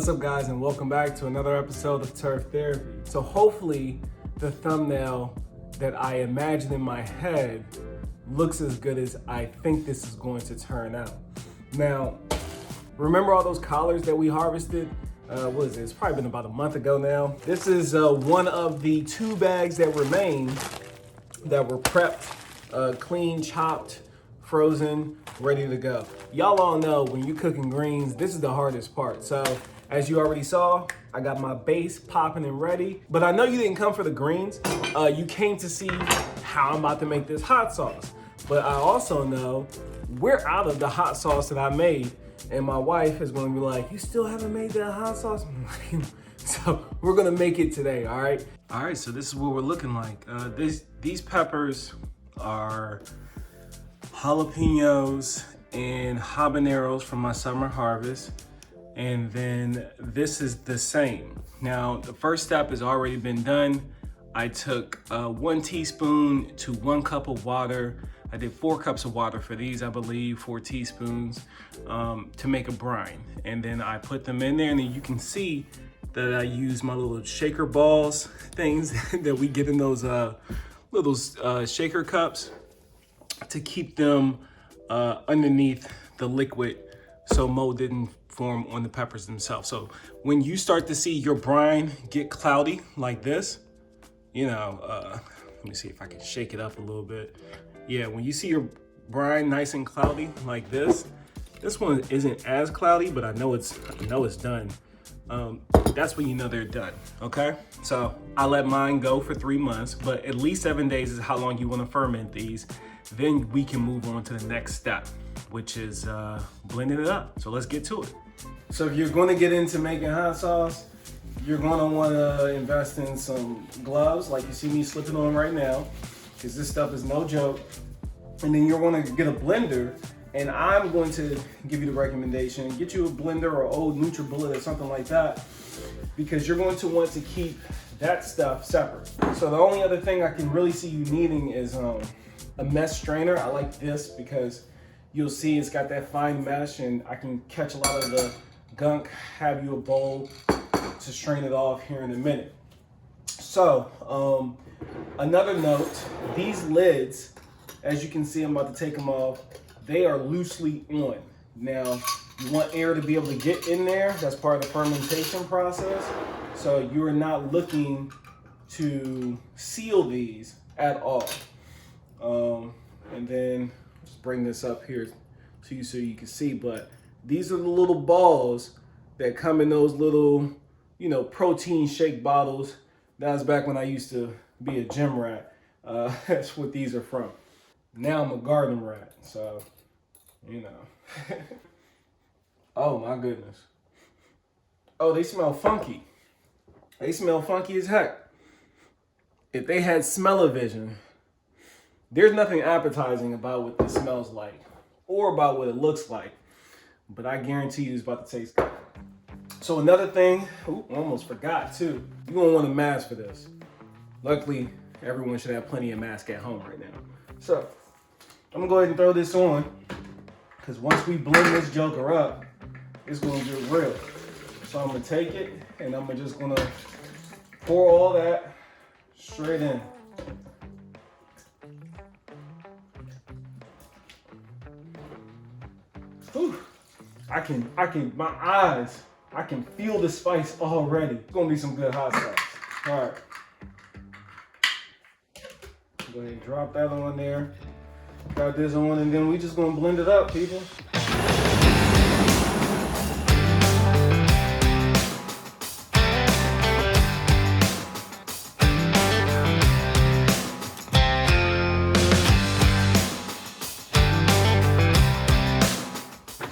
What's up, guys, and welcome back to another episode of Turf Therapy. So hopefully the thumbnail that I imagine in my head looks as good as I think this is going to turn out. Now, remember all those collards that we harvested? What is it? It's probably been about a month ago now. This is one of the 2 bags that remain that were prepped, clean, chopped, frozen, ready to go. Y'all all know when you're cooking greens, this is the hardest part. So as you already saw, I got my base popping and ready, but I know you didn't come for the greens. You came to see how I'm about to make this hot sauce. But I also know we're out of the hot sauce that I made, and my wife is gonna be like, you still haven't made that hot sauce? So we're gonna make it today, all right? All right, so this is what we're looking like. These peppers are jalapenos and habaneros from my summer harvest. And then this is the same. Now, the first step has already been done. I took 1 teaspoon to 1 cup of water. I did 4 cups of water for these, I believe, 4 teaspoons to make a brine. And then I put them in there, and then you can see that I use my little shaker balls, things that we get in those little shaker cups to keep them underneath the liquid so mold didn't form on the peppers themselves. So when you start to see your brine get cloudy like this, you know, let me see if I can shake it up a little bit. Yeah, when you see your brine nice and cloudy like this one isn't as cloudy, but I know it's done. That's when you know they're done, okay? So I let mine go for 3 months, but at least 7 days is how long you wanna ferment these. Then we can move on to the next step, which is blending it up. So let's get to it. So if you're gonna get into making hot sauce, you're gonna wanna invest in some gloves like you see me slipping on right now, because this stuff is no joke. And then you're gonna get a blender, and I'm going to give you the recommendation, get you a blender or old NutriBullet or something like that, because you're going to want to keep that stuff separate. So the only other thing I can really see you needing is a mesh strainer. I like this because you'll see it's got that fine mesh, and I can catch a lot of the gunk, have you a bowl to strain it off here in a minute. So another note, these lids, as you can see, I'm about to take them off, they are loosely on. Now, you want air to be able to get in there. That's part of the fermentation process. So you're not looking to seal these at all. And then just bring this up here to you so you can see, but these are the little balls that come in those little, you know, protein shake bottles. That was back when I used to be a gym rat. That's what these are from. Now I'm a garden rat, so, you know. Oh my goodness. Oh, they smell funky. They smell funky as heck. If they had smell-o-vision, there's nothing appetizing about what this smells like or about what it looks like, but I guarantee you it's about to taste good. So another thing, I almost forgot too, you're gonna want a mask for this. Luckily, everyone should have plenty of masks at home right now. So I'm gonna go ahead and throw this on, because once we blend this joker up, it's gonna get real. So I'm gonna take it, and I'm just gonna pour all that straight in. Whew. I can feel the spice already. It's gonna be some good hot sauce. All right. Go ahead and drop that on there. Got this on, and then we just gonna blend it up, people.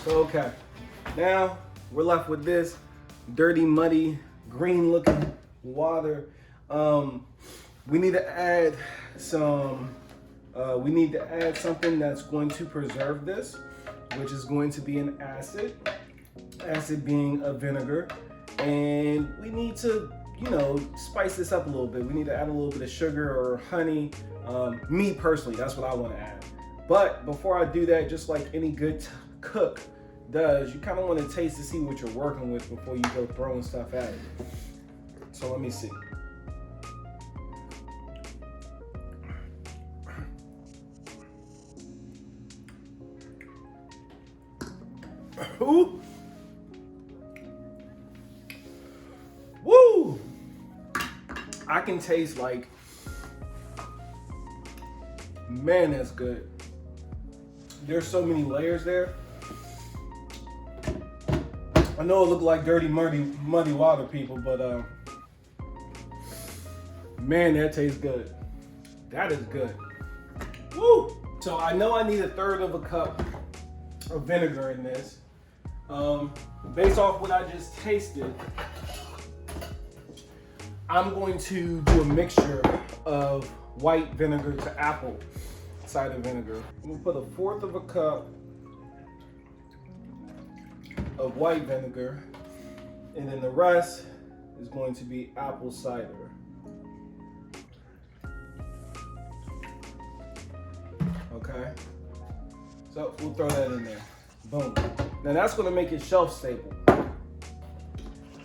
Okay, now we're left with this dirty, muddy, green looking water. We need to add some, something that's going to preserve this, which is going to be an acid being a vinegar. And we need to, you know, spice this up a little bit. We need to add a little bit of sugar or honey. Me personally, that's what I want to add. But before I do that, just like any good cook, does, you kind of want to taste to see what you're working with before you go throwing stuff at it. So let me see. Ooh. Woo! I can taste like, man, that's good. There's so many layers there. I know it looked like dirty, muddy water, people, but man, that tastes good. That is good. Woo! So I know I need 1/3 of a cup of vinegar in this. Based off what I just tasted, I'm going to do a mixture of white vinegar to apple cider vinegar. I'm gonna put 1/4 of a cup of white vinegar, and then the rest is going to be apple cider. Okay, so we'll throw that in there. Boom. Now that's gonna make it shelf stable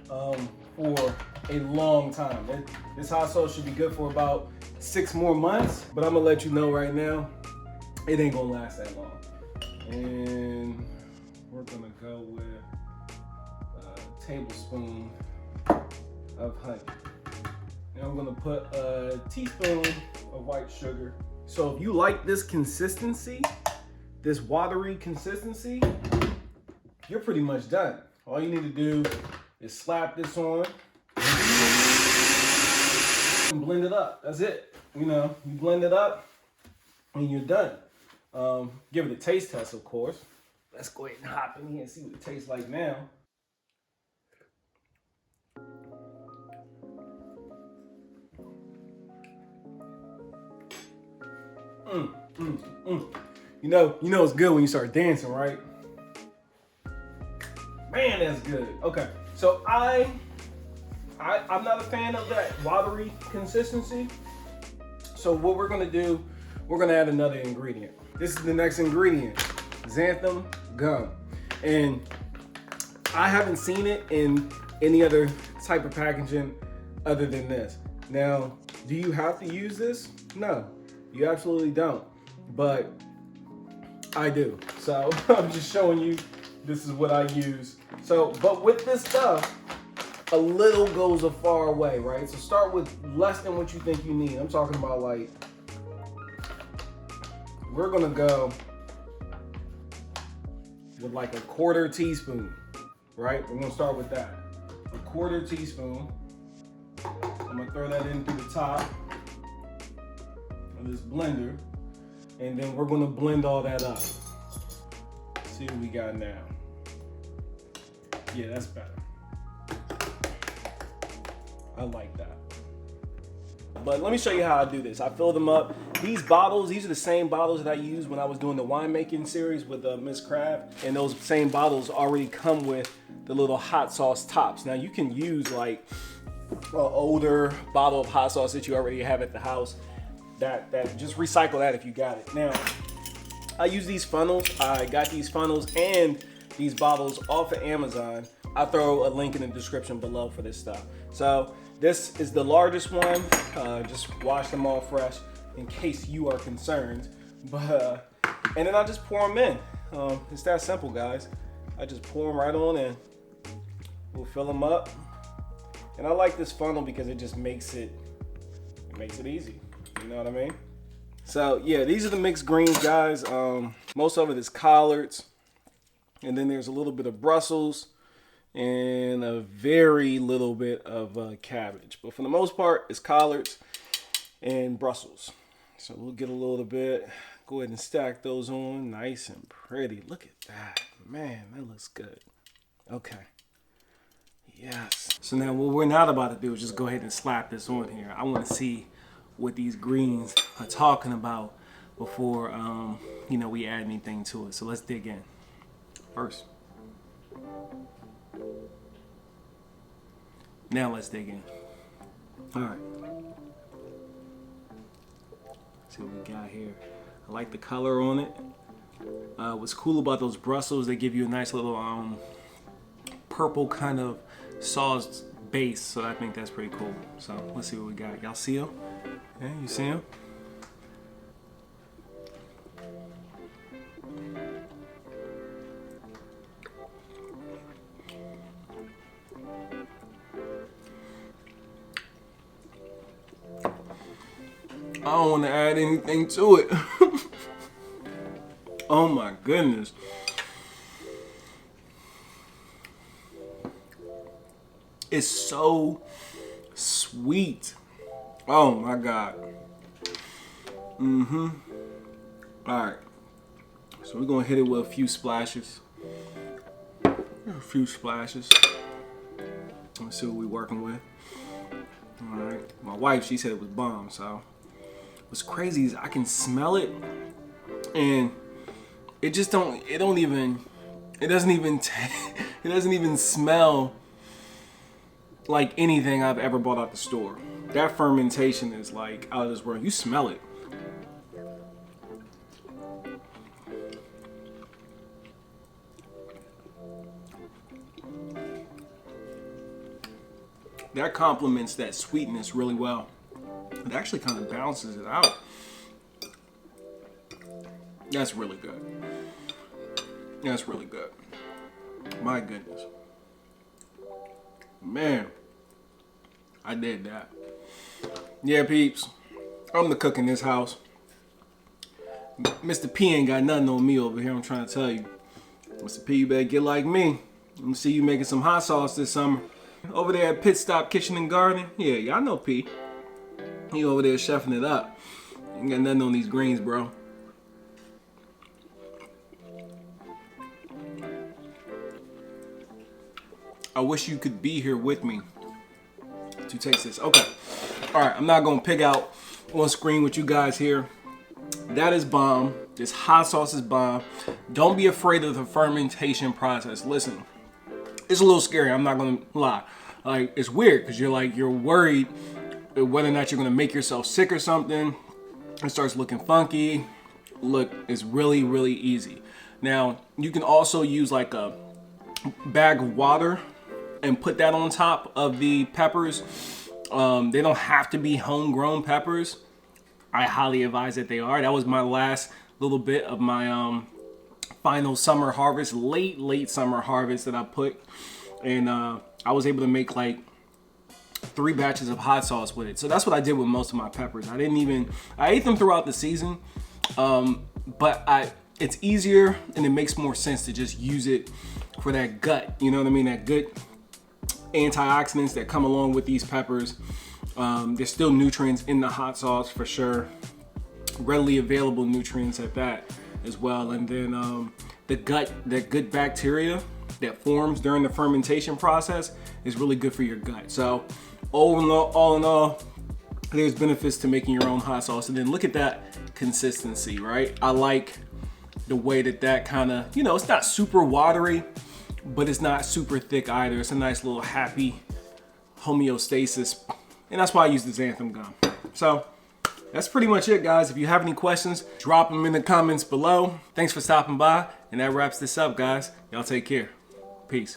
for a long time. This hot sauce should be good for about 6 more months, but I'm gonna let you know right now, it ain't gonna last that long. And we're gonna go with a tablespoon of honey. Now I'm gonna put a teaspoon of white sugar. So if you like this consistency, this watery consistency, you're pretty much done. All you need to do is slap this on and blend it up. That's it. You know, you blend it up and you're done. Give it a taste test, of course. Let's go ahead and hop in here and see what it tastes like now. You know it's good when you start dancing, right? Man, that's good. Okay, so I'm not a fan of that watery consistency. So what we're gonna do, we're gonna add another ingredient. This is the next ingredient, Xanthan Gum. And I haven't seen it in any other type of packaging other than this. Now, do you have to use this? No, you absolutely don't, but I do. So I'm just showing you, this is what I use. So, but with this stuff, a little goes a far way, right? So start with less than what you think you need. I'm talking about like, we're gonna go with like 1/4 teaspoon, right? We're gonna start with that. 1/4 teaspoon. I'm gonna throw that in through the top of this blender. And then we're gonna blend all that up. See what we got now. Yeah, that's better. I like that. But let me show you how I do this. I fill them up. These bottles, these are the same bottles that I used when I was doing the winemaking series with Miss Crab. And those same bottles already come with the little hot sauce tops. Now you can use like an older bottle of hot sauce that you already have at the house. That just recycle that if you got it. Now, I use these funnels. I got these funnels and these bottles off of Amazon. I'll throw a link in the description below for this stuff. So this is the largest one. Just wash them all fresh in case you are concerned. But and then I just pour them in. It's that simple, guys. I just pour them right on in. We'll fill them up. And I like this funnel because it just makes it easy. You know what I mean? So yeah, these are the mixed greens, guys. Most of it is collards, and then there's a little bit of Brussels and a very little bit of cabbage. But for the most part, it's collards and Brussels. So we'll get a little bit. Go ahead and stack those on, nice and pretty. Look at that, man. That looks good. Okay. Yes. So now what we're not about to do is just go ahead and slap this on here. I want to see what these greens are talking about before we add anything to it. So let's dig in. First. Now let's dig in. All right. See what we got here. I like the color on it. What's cool about those Brussels, they give you a nice little purple kind of sauce base, so I think that's pretty cool. So let's see what we got. Y'all see them? Yeah, you see them? I don't want to add anything to it. Oh my goodness. It's so sweet. Oh my God. All right. So we're gonna hit it with a few splashes. Let's see what we're working with. All right. My wife, she said it was bomb. So what's crazy is I can smell it, and it just don't. It doesn't even smell like anything I've ever bought out the store. That fermentation is like out of this world. You smell it. That complements that sweetness really well. It actually kind of balances it out. That's really good. That's really good. My goodness. Man, I did that. Yeah, peeps. I'm the cook in this house. Mr. P ain't got nothing on me over here, I'm trying to tell you. Mr. P, you better get like me. Let me see you making some hot sauce this summer. Over there at Pit Stop Kitchen and Garden. Yeah, y'all know P. He over there chefing it up. You ain't got nothing on these greens, bro. I wish you could be here with me to taste this. Okay. All right, I'm not going to pick out on screen with you guys here. That is bomb. This hot sauce is bomb. Don't be afraid of the fermentation process. Listen, it's a little scary. I'm not going to lie. Like, it's weird because you're worried whether or not you're going to make yourself sick or something. It starts looking funky. Look, it's really, really easy. Now, you can also use like a bag of water and put that on top of the peppers. They don't have to be homegrown peppers. I highly advise that they are. That was my last little bit of my final summer harvest, late summer harvest that I put. And I was able to make like 3 batches of hot sauce with it. So that's what I did with most of my peppers. I ate them throughout the season, but it's easier and it makes more sense to just use it for that gut. You know what I mean? That good antioxidants that come along with these peppers. There's still nutrients in the hot sauce for sure. Readily available nutrients at that as well. And then that good bacteria that forms during the fermentation process is really good for your gut. So all in all, there's benefits to making your own hot sauce. And then look at that consistency, right? I like the way that kind of, it's not super watery, but it's not super thick either. It's a nice little happy homeostasis. And that's why I use the Xanthan Gum. So that's pretty much it, guys. If you have any questions, drop them in the comments below. Thanks for stopping by. And that wraps this up, guys. Y'all take care. Peace.